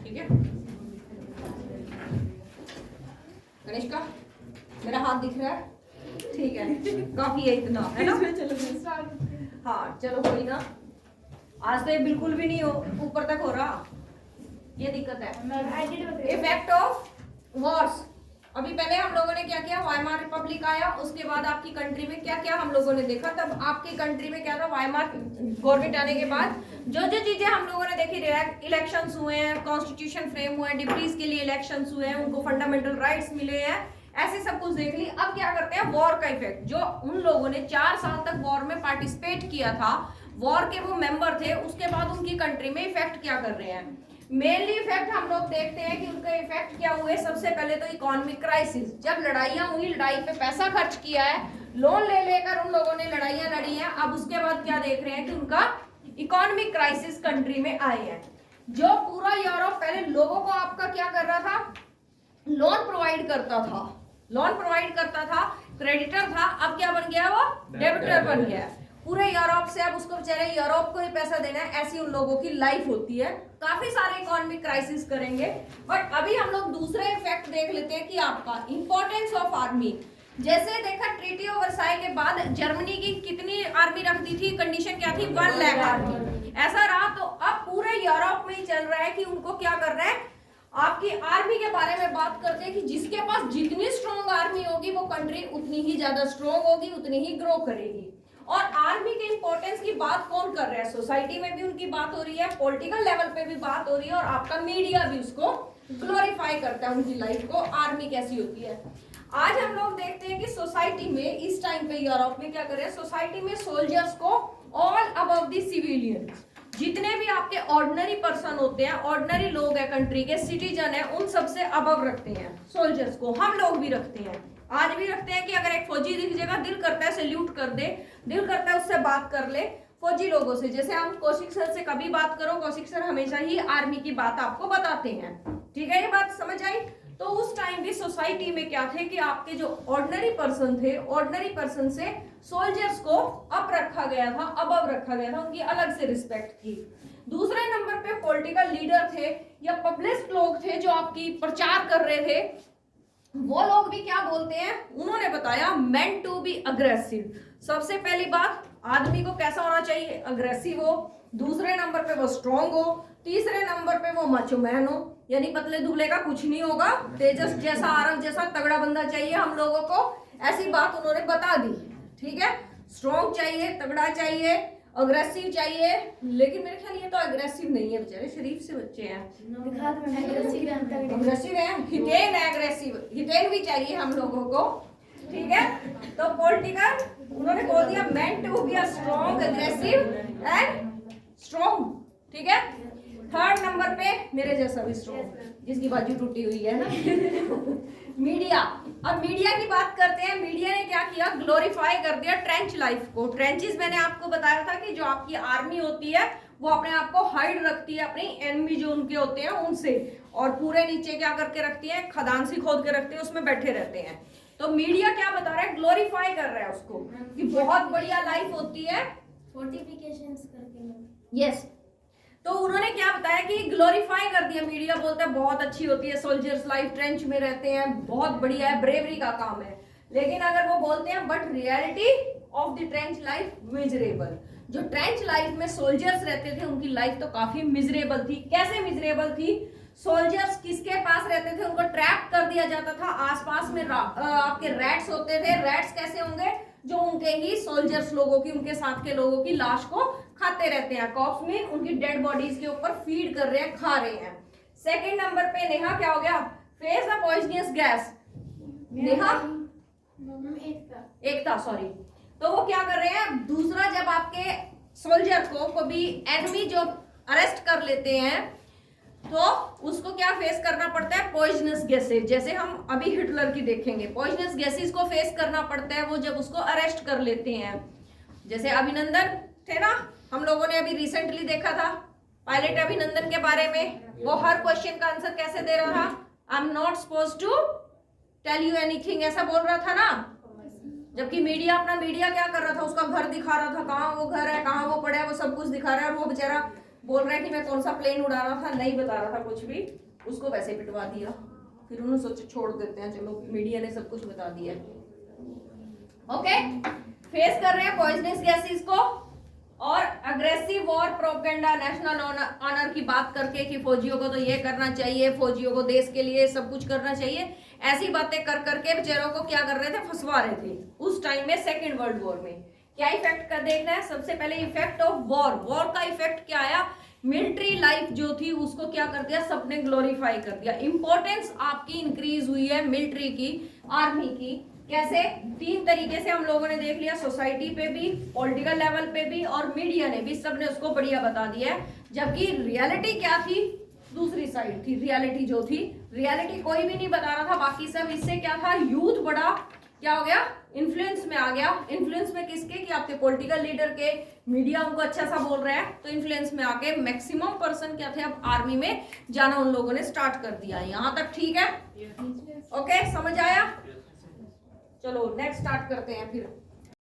ठीक है कनिष्का, मेरा हाथ दिख रहा है? ठीक है, काफी है इतना, है ना? हाँ चलो कोई ना, आज तो ये बिल्कुल भी नहीं हो ऊपर तक हो रहा, ये दिक्कत है। Effect of Wars. अभी पहले हम लोगों ने क्या किया, वाइमार रिपब्लिक आया, उसके बाद आपकी कंट्री में क्या क्या हम लोगों ने देखा। तब आपकी कंट्री में क्या था, वाइमार गवर्नमेंट आने के बाद जो जो चीजें हम लोगों ने देखी, इलेक्शंस हुए हैं, कॉन्स्टिट्यूशन फ्रेम हुए हैं, डिप्टीज के लिए इलेक्शंस हुए हैं, उनको फंडामेंटल राइट्स मिले हैं, ऐसे सब कुछ देख ली। अब क्या करते हैं, वॉर का इफेक्ट। जो उन लोगों ने 4 साल तक वॉर में पार्टिसिपेट किया था, वॉर के वो मेंबर थे, उसके बाद उनकी कंट्री में इफेक्ट क्या कर रहे हैं। मेनली इफेक्ट हम लोग देखते हैं कि उनका इफेक्ट क्या हुए। सबसे पहले तो इकोनॉमिक क्राइसिस, जब लड़ाइयां हुई, लड़ाई पे पैसा खर्च किया है, लोन ले लेकर उन लोगों ने लड़ाइयां लड़ी हैं। अब उसके बाद क्या देख रहे हैं कि उनका इकोनॉमिक क्राइसिस कंट्री में आए हैं। जो पूरा यूरोप पहले लोगों को आपका क्या कर रहा था, लोन प्रोवाइड करता था, लोन प्रोवाइड करता था, क्रेडिटर था, अब क्या बन गया, वो डेबिटर बन गया पूरे यूरोप से। अब उसको बेचारे यूरोप को ही पैसा देना है, ऐसी उन लोगों की लाइफ होती है। काफी सारे इकोनॉमिक क्राइसिस करेंगे, बट अभी हम लोग दूसरे इफेक्ट देख लेते हैं कि आपका इंपॉर्टेंस ऑफ आर्मी। जैसे देखा ट्रीटी ऑफ वर्साई के बाद जर्मनी की कितनी आर्मी रख दी थी, कंडीशन क्या थी, 1 लाख आर्मी, ऐसा रहा। तो अब पूरे यूरोप में ही चल रहा है कि उनको क्या कर रहे हैं, आपकी आर्मी के बारे में बात करते हैं कि जिसके पास जितनी स्ट्रॉन्ग आर्मी होगी वो कंट्री उतनी ही ज्यादा स्ट्रॉन्ग होगी, उतनी ही ग्रो करेगी। और आर्मी के इंपॉर्टेंस की बात कौन कर रहा है, सोसाइटी में भी उनकी बात हो रही है, पॉलिटिकल लेवल पे भी बात हो रही है, और आपका मीडिया भी उसको ग्लोरीफाई करता है, उनकी लाइफ को, आर्मी कैसी होती है। आज हम लोग देखते हैं कि सोसाइटी में इस टाइम पे यूरोप में क्या कर रहे हैं, सोसाइटी में सोल्जर्स को ऑल अबव द सिविलियन, जितने भी आपके ऑर्डिनरी पर्सन होते हैं, ऑर्डिनरी लोग हैं, कंट्री के सिटीजन है, उन सबसे अबव रखते हैं सोल्जर्स को। हम लोग भी रखते हैं, आज भी रखते हैं कि अगर एक फौजी दिख जाएगा, दिल करता है सैल्यूट कर दे, दिल करता है उससे बात कर ले फौजी लोगों से। जैसे हम कौशिक सर से कभी बात करो, कौशिक सर हमेशा ही आर्मी की बात आपको बताते हैं, ठीक है, ये बात समझ आई। तो उस टाइम भी सोसाइटी में क्या थे कि आपके जो ऑर्डिनरी पर्सन थे, ऑर्डिनरी पर्सन से सोल्जर्स को अप रखा गया था, अबव रखा गया था, उनकी अलग से रिस्पेक्ट थी। दूसरे नंबर पे पॉलिटिकल लीडर थे या पब्लिक लोग थे जो आपकी प्रचार कर रहे थे, वो लोग भी क्या बोलते हैं, उन्होंने बताया मेंट टू बी अग्रेसिव। सबसे पहली बात, आदमी को कैसा होना चाहिए, अग्रेसिव हो। दूसरे नंबर पे वो स्ट्रॉन्ग हो। तीसरे नंबर पे वो मचो मैन हो, यानी पतले दुबले का कुछ नहीं होगा, तेजस जैसा, आरव जैसा तगड़ा बंदा चाहिए हम लोगों को, ऐसी बात उन्होंने बता दी, ठीक है। स्ट्रॉन्ग चाहिए, तगड़ा चाहिए, अग्रेसिव चाहिए। लेकिन मेरे ख्याल ये तो अग्रेसिव नहीं है, बेचारे शरीफ से बच्चे हैं, अग्रेसिव है, हितेन है अग्रेसिव, हितेन भी चाहिए हम लोगों को, ठीक है। तो पॉलिटिकल उन्होंने बोल दिया meant to be a strong, aggressive and strong, ठीक है। थर्ड नंबर पे मेरे जैसा भी स्ट्रॉन्ग, जिसकी बाजू टूटी हुई है ना मीडिया। अब मीडिया की बात करते हैं, मीडिया ने क्या किया, ग्लोरीफाई कर दिया ट्रेंच लाइफ को। ट्रेंचेस मैंने आपको बताया था कि जो आपकी आर्मी होती है वो अपने आप को हाइड रखती है अपनी एनिमी जो उनके होते हैं उनसे, और पूरे नीचे क्या करके रखती है, खदान सी खोद के रखती है, उसमें बैठे रहते हैं। तो मीडिया क्या बता रहा है, ग्लोरीफाई कर रहा है उसको कि बहुत बढ़िया लाइफ होती है, फोर्टिफिकेशंस करके। यस। तो उन्होंने क्या बताया कि ग्लोरीफाई कर दिया, मीडिया बोलता है बहुत अच्छी होती है सोल्जर्स लाइफ, ट्रेंच में रहते हैं, बहुत बढ़िया है, ब्रेवरी का काम है। लेकिन अगर वो बोलते हैं but reality of the trench life miserable, जो ट्रेंच लाइफ में सोल्जर्स रहते थे उनकी लाइफ तो काफी मिजरेबल थी। कैसे मिजरेबल थी, सोल्जर्स किसके पास रहते थे, उनको ट्रैप कर दिया जाता था, आसपास में आपके रैट्स होते थे। रैट्स कैसे होंगे, जो उनके ही सोल्जर्स लोगों की, उनके साथ के लोगों की लाश को खाते रहते हैं, कॉप्स में उनकी डेड बॉडीज के ऊपर फीड कर रहे हैं, खा रहे हैं। सेकंड नंबर पे नेहा क्या हो गया, face the poisonous gas. Neha Ekta sorry. तो वो क्या कर रहे हैं, दूसरा जब आपके सोल्जर को कभी एनिमी जो अरेस्ट कर लेते हैं तो उसको क्या फेस करना पड़ता है, पॉइजनस गैसेस। जैसे हम अभी हिटलर की देखेंगे, पॉइजनस गैसेस को फेस करना पड़ता है वो जब उसको अरेस्ट कर लेते हैं। जैसे अभिनंदन थे ना, हम लोगों ने अभी रिसेंटली देखा था पायलट अभिनंदन के बारे में, वो हर क्वेश्चन का आंसर कैसे दे रहा था, I am not suppose to tell you anything, ऐसा बोल रहा था ना। जबकि मीडिया, अपना मीडिया क्या कर रहा था, उसका घर दिखा रहा था, कहाँ वो घर है, कहाँ वो पड़ा है, वो सब कुछ दिखा रहा है, और वो बेचारा बोल रहा है कि मैं कौन सा प्लेन उड़ा रहा था, नहीं बता रहा था कुछ भी, उसको वैसे पिटवा दिया। फिर उन्होंने सोचा छोड़ देते हैं, चलो मीडिया ने सब कुछ बता दिया। ओके, फेस कर रहे हैं पॉइजनस गैसेस को और aggressive war propaganda, national honour की बात करके कि फौजियों को तो ये करना चाहिए, फौजियों को देश के लिए सब कुछ करना चाहिए, ऐसी बातें कर करके बेचारों को क्या कर रहे थे, फंसवा रहे थे उस टाइम में सेकेंड वर्ल्ड वॉर में। क्या इफेक्ट का देखना है, सबसे पहले इफेक्ट ऑफ वॉर। वॉर का इफेक्ट क्या आया, मिलिट्री लाइफ जो थी उसको क्या कर दिया, सबने ग्लोरीफाई कर दिया। इंपॉर्टेंस आपकी इंक्रीज हुई है मिलिट्री की, आर्मी की। कैसे, 3 तरीके से हम लोगों ने देख लिया, सोसाइटी पे भी, पॉलिटिकल लेवल पे भी और मीडिया ने भी, सबने उसको बढ़िया बता दिया है। जबकि रियलिटी क्या थी, दूसरी साइड थी। रियलिटी जो थी, रियलिटी कोई भी नहीं बता रहा था, बाकी सब। इससे क्या था, यूथ बड़ा क्या हो गया, इन्फ्लुएंस में आ गया। इन्फ्लुएंस में किसके, कि आपके पॉलिटिकल लीडर के, मीडिया उनको अच्छा सा बोल रहा है तो इन्फ्लुएंस में आके मैक्सिमम पर्सन क्या थे, अब आर्मी में जाना उन लोगों ने स्टार्ट कर दिया। यहाँ तक ठीक है? ओके, समझ आया? चलो नेक्स्ट स्टार्ट करते हैं फिर।